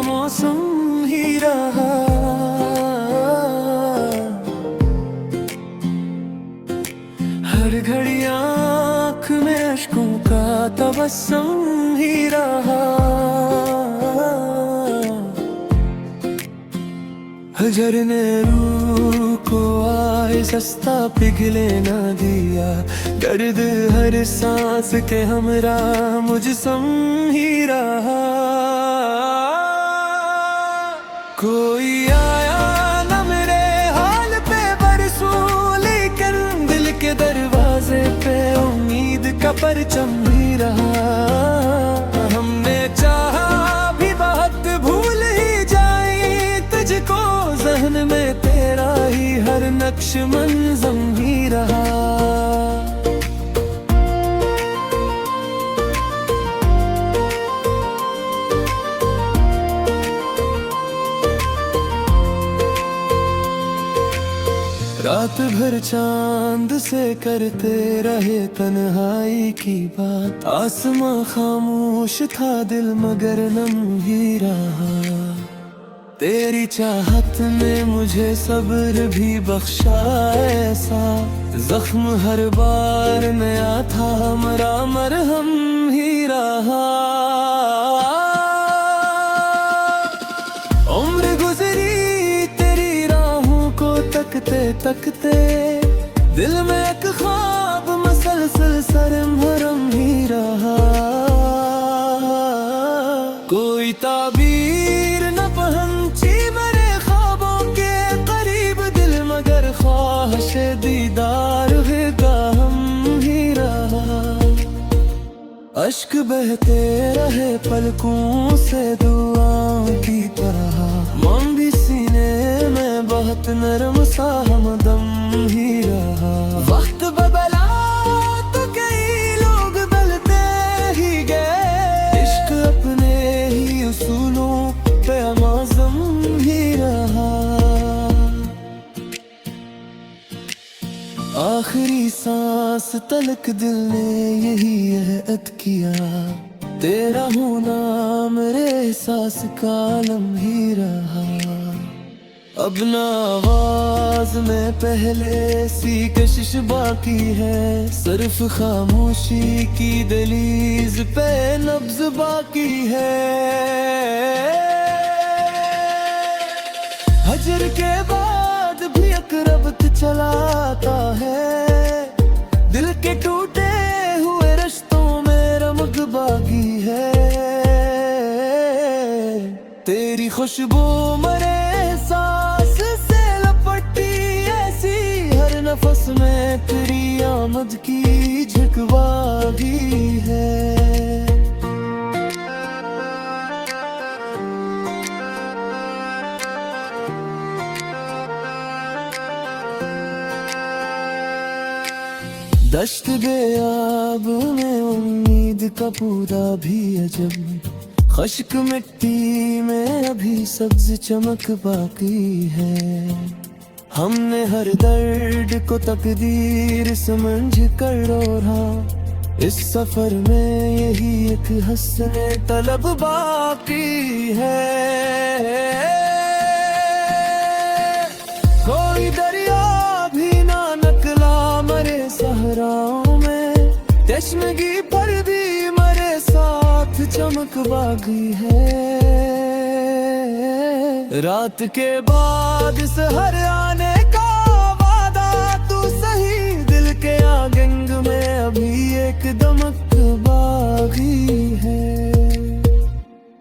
मौसम ही रहा। हर घड़ी आँख में अश्कों का तबस्सुम ही रहा। झरने रूह को आए सस्ता पिघले ना दिया। दर्द हर सांस के हमरा मुझसम ही रहा। कोई आया न मेरे हाल पे बरसों, लेकिन दिल के दरवाजे पे उम्मीद का परचम ही रहा। हमने चाहा भी बहुत भूल ही जाए तुझको, जहन में तेरा ही हर नक्श मंज़म ही रहा। रात भर चांद से करते रहे तन्हाई की बात। आसमां खामोश था दिल मगर नम ही रहा। तेरी चाहत ने मुझे सब्र भी बख्शा ऐसा। जख्म हर बार नया था हमारा मरहम ही रहा। उम्र गुजरी तेरी राहों को तकते तकते, दिल में एक ख्वाब मसलसल सरम हरम ही रहा। कोई ताबीर न पहंची मेरे ख्वाबों के करीब, दिल मगर ख्वाहिश दीदार का हम ही रहा। अश्क बहते रहे पलकों से दुआओं की तरह, मौन भी सीने में बहुत नरम सा हमदम ही रहा। वक्त बदला तो कई लोग बदलते ही गए, इश्क अपने ही उसूलों पे अमाज़म ही रहा। आखिरी सांस तलक दिल ने यही अहद किया, तेरा होना मेरे एहसास का आलम ही रहा। अब ना आवाज में पहले सी कशिश बाकी है, सिर्फ खामोशी की दहलीज पे नब्ज बाकी है। हजर के बाद भी अकरब चलाता है, दिल के टूटे हुए रिश्तों में रमक बाकी है। तेरी खुशबू मरे एहसास से लपटी ऐसी, हर नफस में तेरी आमद की झकवागी है। दश्त बेआब में उम्मीद का पूरा भी अजब, खश्क मिट्टी में अभी सब्ज चमक बाकी है। हमने हर दर्द को तकदीर समझ कर ओढ़ा, इस सफर में यही एक हंसने तलब बाकी है। कोई दरिया भी ना नकला मरे सहराओं में, तश्नगी पर भी मरे साथ चमक बागी है। रात के बाद सहर आने का वादा तू सही, दिल के आगंग में अभी एक दमक बागी है।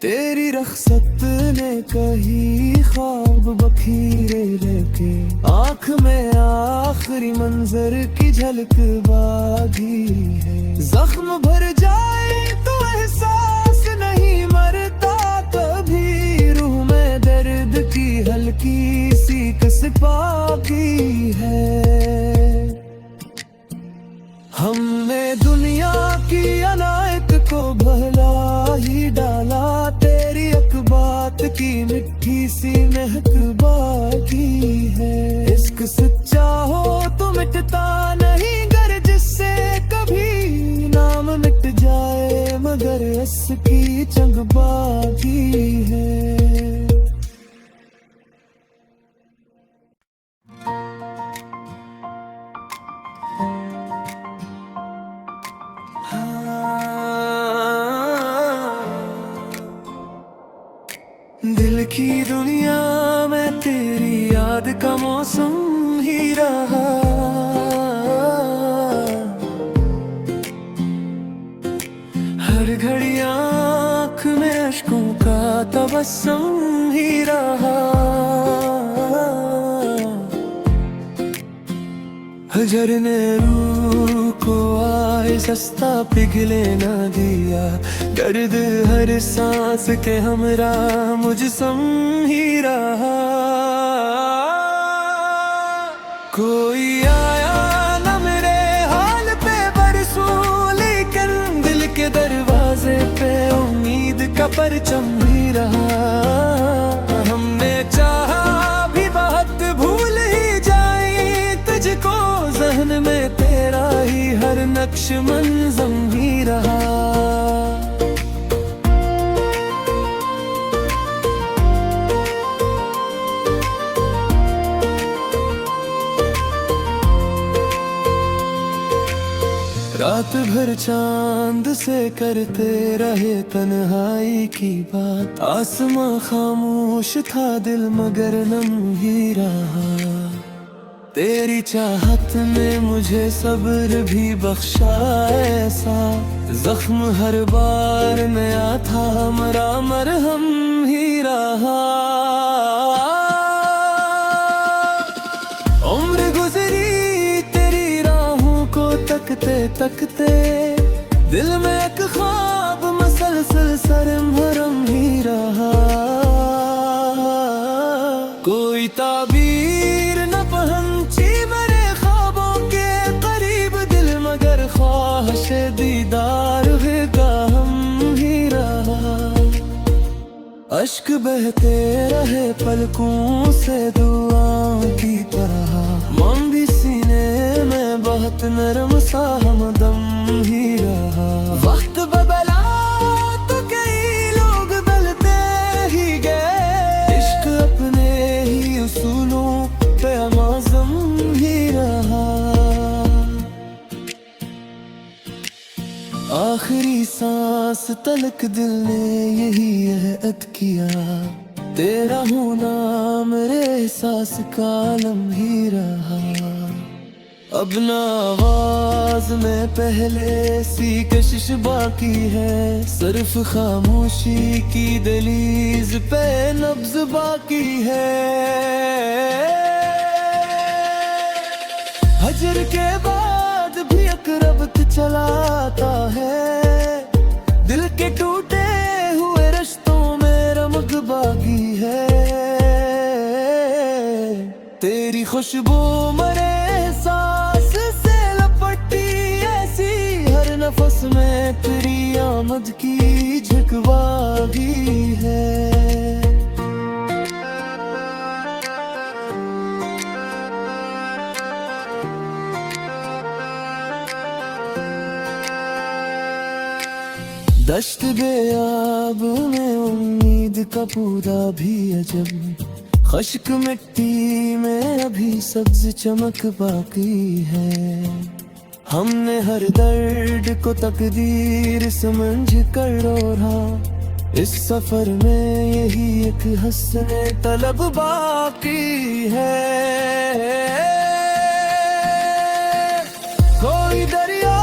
तेरी रख्सत ने कही ख्वाब बखीरे लेके, आँख में आखिरी मंजर की झलक बागी है। जख्म भर जाए तो एहसास नहीं मरता कभी, रूह में दर्द की हल्की सी कसक बाकी है। हमने दुनिया की अनायत को भला ही डाला, तेरी अकबात की मिट्टी सी महक बाकी है। इश्क सच्चा हो तो मिटता नहीं गर, जिससे कभी नाम मिट जाए मगर इसकी चंग बाकी है। दिल की दुनिया में तेरी याद का मौसम ही रहा। हर घड़ी आँख में अश्कों का तबस्सुम ही रहा। झरने रूह को आए सस्ता पिघले ना दिया। दर्द हर सांस के हमरा मुझ सम ही रहा। कोई आया न मेरे हाल पे बरसों, लेकिन दिल के दरवाजे पे उम्मीद का परचम ही रहा। हमने चाहा भी बहुत भूल ही जाए तुझको, जहन में तेरा ही हर नक्श मंज़म ही रहा। रात भर चांद से करते रहे तन्हाई की बात। आसमां खामोश था दिल मगर नम ही रहा। तेरी चाहत ने मुझे सब्र भी बख्शा ऐसा। जख्म हर बार नया था हमारा मरहम ही रहा। उम्र गुजरी तेरी राहों को तकते तकते, दिल में एक ख्वाब मसलसल सरमरम ही रहा। कोई ताबीर न पहुंची मेरे ख्वाबों के करीब, दिल मगर ख्वाहिश दीदार का हम ही रहा। अश्क बहते रहे पलकों से दुआओं की तरह, मन भी सीने में बहुत नरम सा हमदम ही रहा। वक्त बदला तो कई लोग बदलते ही गए, इश्क अपने ही उसूलों पे अमाज़म ही रहा। आखिरी सांस तलक दिल ने यही अहद किया, तेरा होना मेरे एहसास का आलम ही रहा। अब ना आवाज में पहले सी कशिश बाकी है, सिर्फ खामोशी की दहलीज पे नब्ज बाकी है। हजर के बाद भी अकरब चलाता है, दिल के टूटे हुए रिश्तों में रमक बाकी है। तेरी खुशबू मरे एहसास से लपटी ऐसी, हर नफस में तेरी आमद की झकवा भी है। दश्त बेआब में उम्मीद का पूरा भी अजब, खश्क मिट्टी में अभी सब्ज चमक बाकी है। हमने हर दर्द को तकदीर समझ कर रोहा, इस सफर में यही एक हंसने तलब बाकी है। कोई दरिया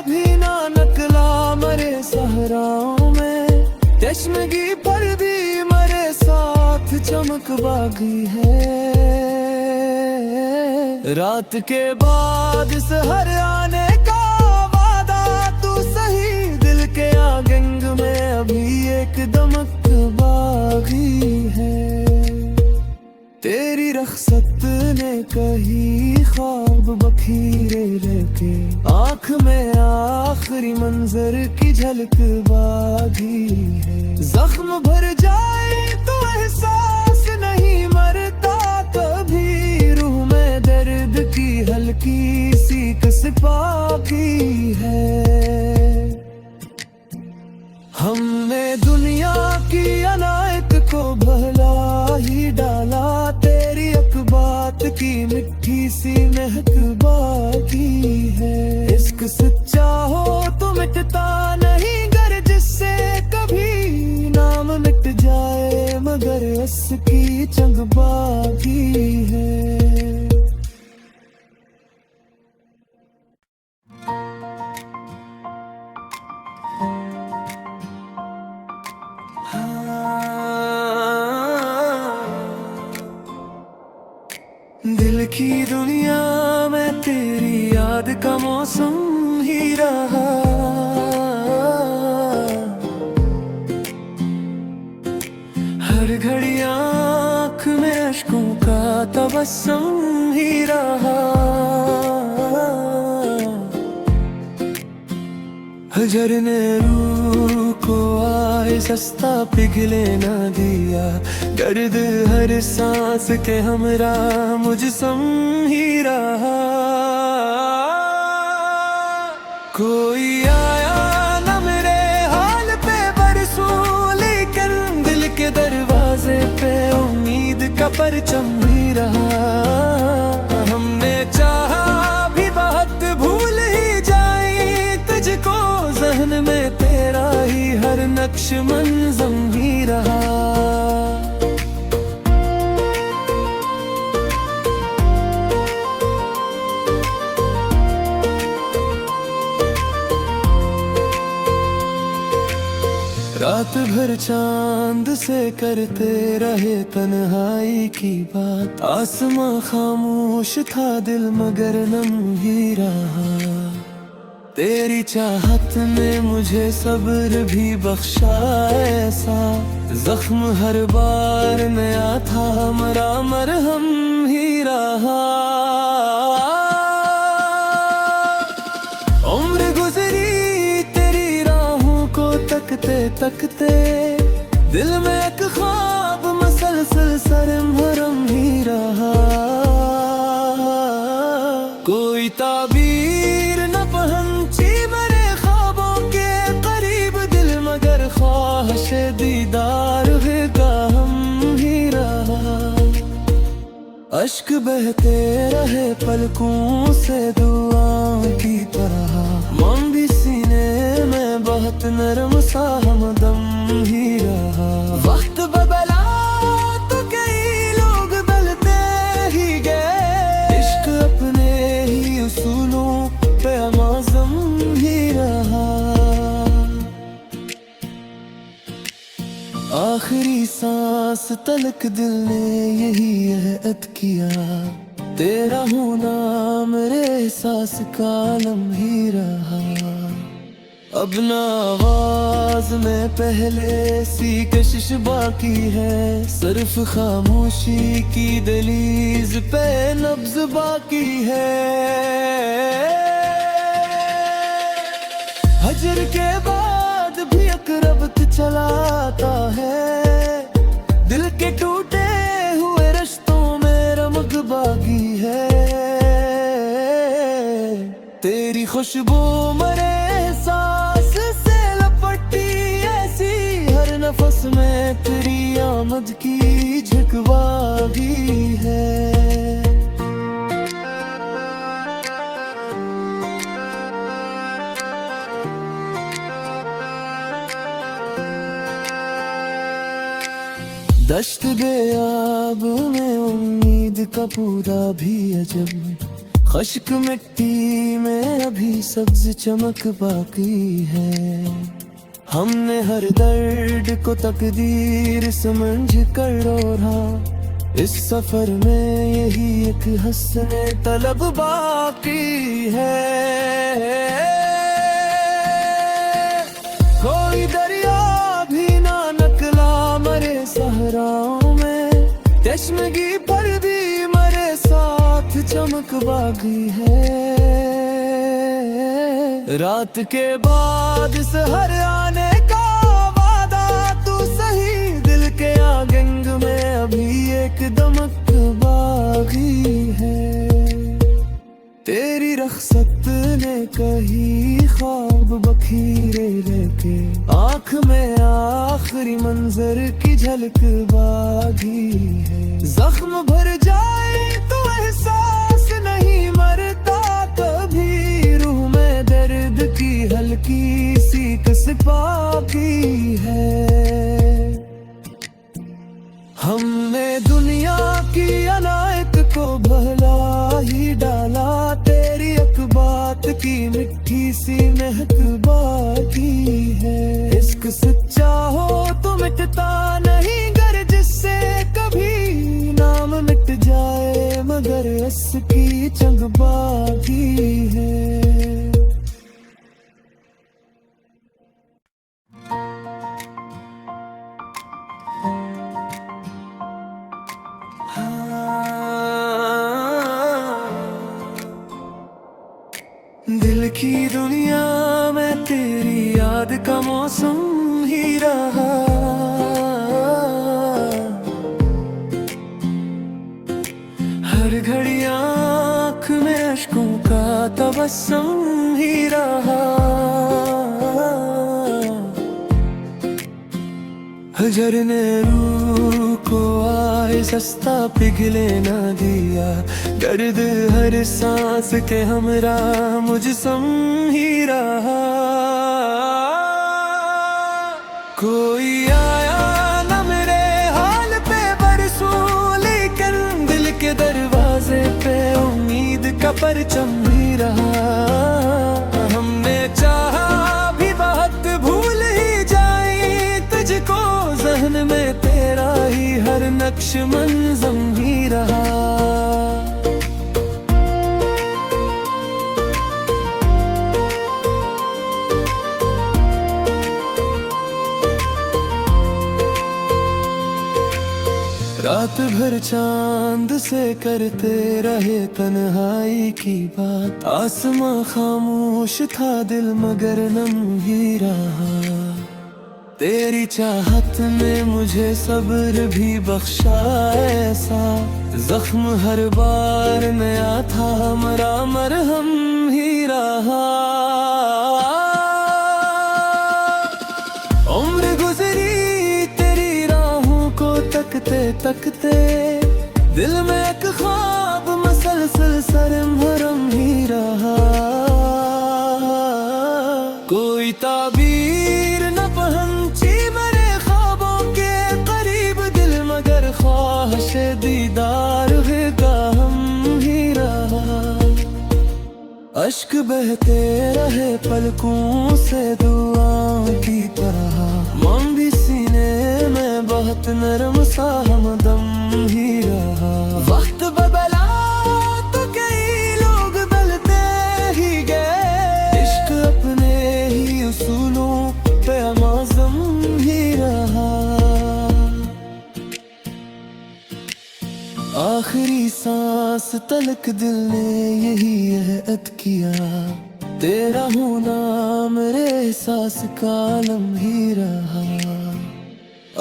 भी ना निकला मरे सहराओं में, चश्मगी पर भी मरे साथ चमक बागी है। रात के बाद सहर आने का वादा तू सही, दिल के आगंग में अभी एक दमक बागी है। तेरी रख्सत ने कही ख्वाब बखीरे लेके, आँख में आखिरी मंजर की झलक बागी है। जख्म भर जाए तो एहसास नहीं मरता कभी, रूह में दर्द की हल्की सी कसक बाकी है। हमने दुनिया की अनायत को भला ही डाला, तेरी अकबात की मिट्टी सी महक बाकी है। इश्क सच्चा हो तो मिटता नहीं, गर जिससे कभी नाम मिट जाए मगर बरस की जंग बाकी है। दिल की दुनिया में तेरी याद का मौसम ही रहा। हर घड़ी आँख में अश्कों का तबस्सुम ही रहा। झरने रूह को आए सस्ता पिघले ना दिया। दर्द हर सांस के हमरा मुझ सम ही रहा। कोई आया न मेरे हाल पे बरसों, लेकिन दिल के दरवाजे पे उम्मीद का परचम ही रहा। हमने चाहा भी बहुत भूल ही जाए तुझको, जहन में तेरा ही हर नक्श मंज़म ही रहा। रात भर चांद से करते रहे तन्हाई की बात। आसमां खामोश था दिल मगर नम ही रहा। तेरी चाहत ने मुझे सब्र भी बख्शा ऐसा। जख्म हर बार नया था मरा मरहम ही रहा। उम्र गुजरी तेरी राहों को तकते तकते, दिल में एक ख्वाब मसलसल सरमहरम ही रहा। कोई ताबीर न पहुंची मेरे ख्वाबों के करीब, दिल मगर ख्वाहिश दीदार का हम ही रहा। अश्क बहते रहे पलकों से दुआओं की तरह, मन भी सीने में बहुत नरम सा हमदम ही रहा। वक्त बदला तो कई लोग बदलते ही गए, इश्क अपने ही उसूलों पे माज़म ही रहा। आखिरी सांस तलक दिल ने यही अहद किया, तेरा होना मेरे एहसास का आलम ही रहा। अब ना आवाज में पहले सी कशिश बाकी है, सिर्फ खामोशी की दहलीज पे नब्ज बाकी है। हजर के बाद भी अकरब चलाता है, दिल के टूटे हुए रिश्तों में रमक बाकी है। तेरी खुशबू मरे एहसास से लपटी ऐसी, हर नफस में तेरी आमद की झकवागी है। दश्त बेआब में उम्मीद का पौधा भी अजब, खश्क मिट्टी में अभी सब्ज चमक बाकी है। हमने हर दर्द को तकदीर समझ कर रोहा, इस सफर में यही एक हंसने तलब बाकी है। कोई दरिया भी ना नकला मरे सहराओं में, चश्मगी पर भी मरे साथ चमक बागी है। रात के बाद सहर आने का वादा तू सही, दिल के आगंग में अभी एक दमक बागी है। तेरी रख्सत ने कही ख्वाब बखीरे लेके, आँख में आखिरी मंजर की झलक बागी है। जख्म भर जाए तो एहसास नहीं मरता कभी, रूह में दर्द की हल्की सी कसक बाकी है। हमने दुनिया की अनायत को भला ही डाला, तेरी एक बात की मिट्टी सी महक बाकी है। इश्क सच्चा हो तो मिटता नहीं, गर जिससे कभी नाम मिट जाए, मगर इसकी चंग बाकी है। दिल की दुनिया में तेरी याद का मौसम ही रहा, हर घड़ी आँख में अश्कों का तबस्सुम ही रहा। झरने रूह को आए सस्ता पिघले ना दिया, दर्द हर सांस के हमरा मुझ सम ही रहा। कोई आया न मेरे हाल पे बरसों, लेकिन दिल के दरवाजे पे उम्मीद का परचम ही रहा। हमने चाहा भी बहुत भूल ही जाए तुझको, जहन में तेरा ही हर नक्श मंज़म ही रहा। रात भर चांद से करते रहे तन्हाई की बात, आसमां खामोश था दिल मगर नम ही रहा। तेरी चाहत ने मुझे सब्र भी बख्शा ऐसा, जख्म हर बार नया था मरा मरहम ही रहा। उम्र गुजरी तेरी राहों को तकते तकते, दिल में एक ख्वाब मसलसल सरम हरम ही रहा। कोई ताबीर न पहुंची मेरे ख्वाबों के करीब, दिल मगर ख्वाहिश दीदार का हम ही रहा। अश्क बहते रहे पलकों से दुआओं की तरह, मौन भी सीने में बहुत नरम सा हमदम ही रहा। वक्त बदला तो कई लोग बदलते ही गए, इश्क अपने ही उसूलों पे अमाज़म ही रहा। आखिरी सांस तलक दिल ने यही अहद किया, तेरा होना मेरे एहसास का आलम ही रहा।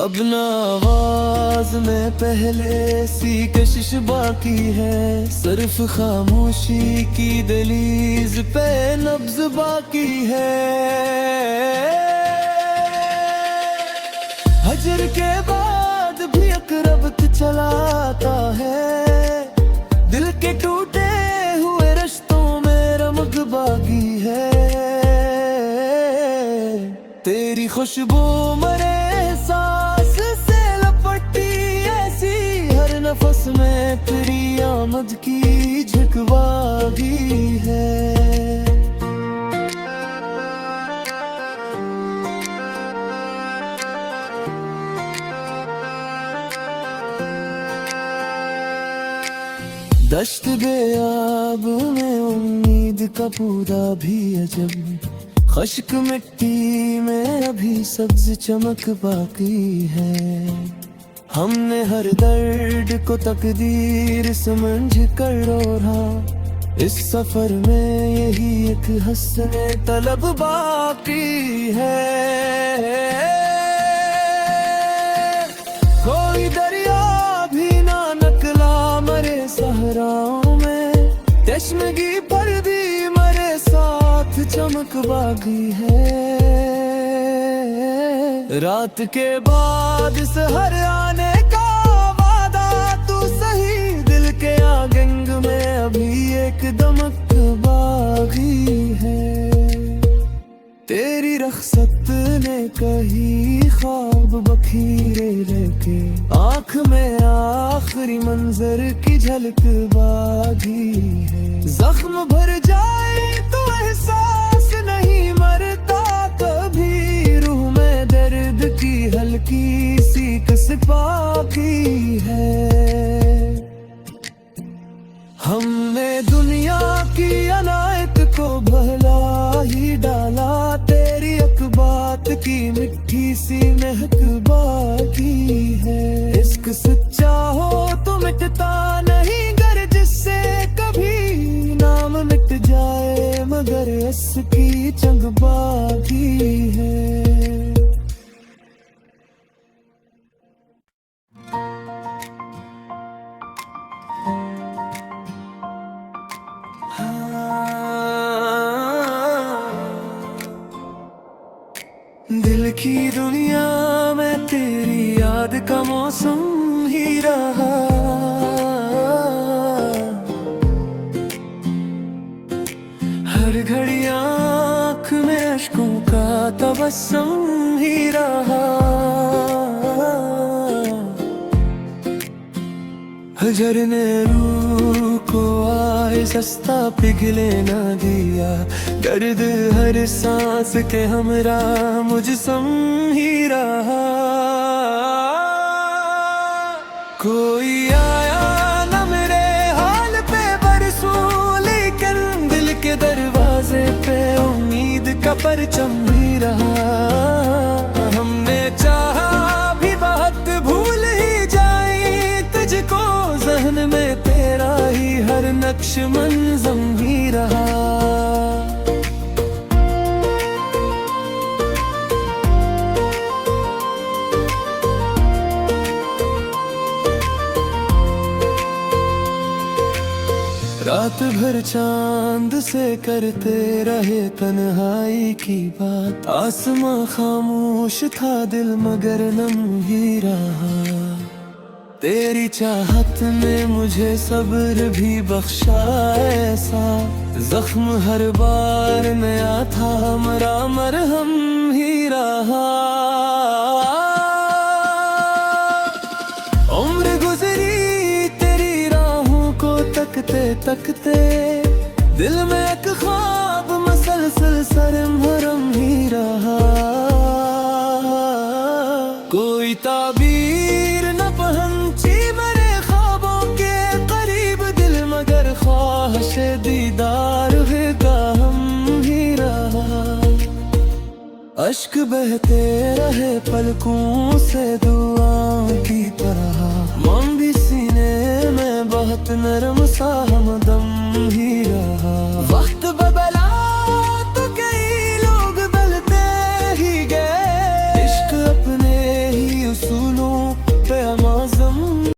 अब ना आवाज में पहले सी कशिश बाकी है, सिर्फ खामोशी की दहलीज पे नब्ज बाकी है। हजर के बाद भी अकरब चला आता है, दिल के टूटे हुए रिश्तों में रमक बाकी है। तेरी खुशबू मरे एहसास से लपटी ऐसी, हर नफस में तेरी आमद की झकवागी है। दश्त बेआब में उम्मीद का पौधा भी अजब, खश्क मिट्टी में अभी सब्ज चमक बाकी है। हमने हर दर्द को तकदीर समझ कर रोहा, इस सफर में यही एक हंसने तलब बाकी है। कोई दरिया भी ना नकला मरे सहराओं में, चश्मगी पर भी मरे साथ चमक बागी है। रात के बाद सहर आने का वादा तू सही, दिल के आगंग में अभी एक दमक बागी है। तेरी रखसत ने कही ख्वाब बखीरे लेके आँख में आखिरी मंजर की झलक बाकी है। जख्म भर जाए तो एहसास नहीं मरता कभी, रूह में दर्द की हल्की सी कसक बाकी है। हमने दुनिया की अनायत को भला ही डाला, तेरी अकबात की मिट्टी सी महक बाकी है। इश्क सच्चा हो तो मिटता नहीं गर, जिससे कभी नाम मिट जाए मगर इसकी चंग बाकी है। दिल की दुनिया में तेरी याद का मौसम ही रहा, हर घड़ी आँख में अश्कों का तबस्सुम ही रहा। झरने रूह को आए सस्ता पिघले ना दिया, दर्द हर सांस के हमरा मुझसम ही रहा। कोई आया न मेरे हाल पे बरसों, लेकिन दिल के दरवाजे पे उम्मीद का परचम ही रहा। हमने चाहा भी बहुत भूल ही जाए तुझको, जहन में तेरा ही हर नक्श मंज़म ही रहा। रात भर चांद से करते रहे तन्हाई की बात, आसमां खामोश था दिल मगर नम ही रहा। तेरी चाहत ने मुझे सब्र भी बख्शा ऐसा, जख्म हर बार नया था हमारा मरहम ही रहा। उम्र गुजरी तेरी राहों को तकते तकते, दिल में एक ख्वाब मसलसल सरमरम ही रहा। कोई ताबीर न पहुंची मेरे ख्वाबों के करीब, दिल मगर ख्वाहिश दीदार का हम ही रहा। अश्क बहते रहे पलकों से दुआओं की तरह, मौन भी सीने में बहुत नरम सा हम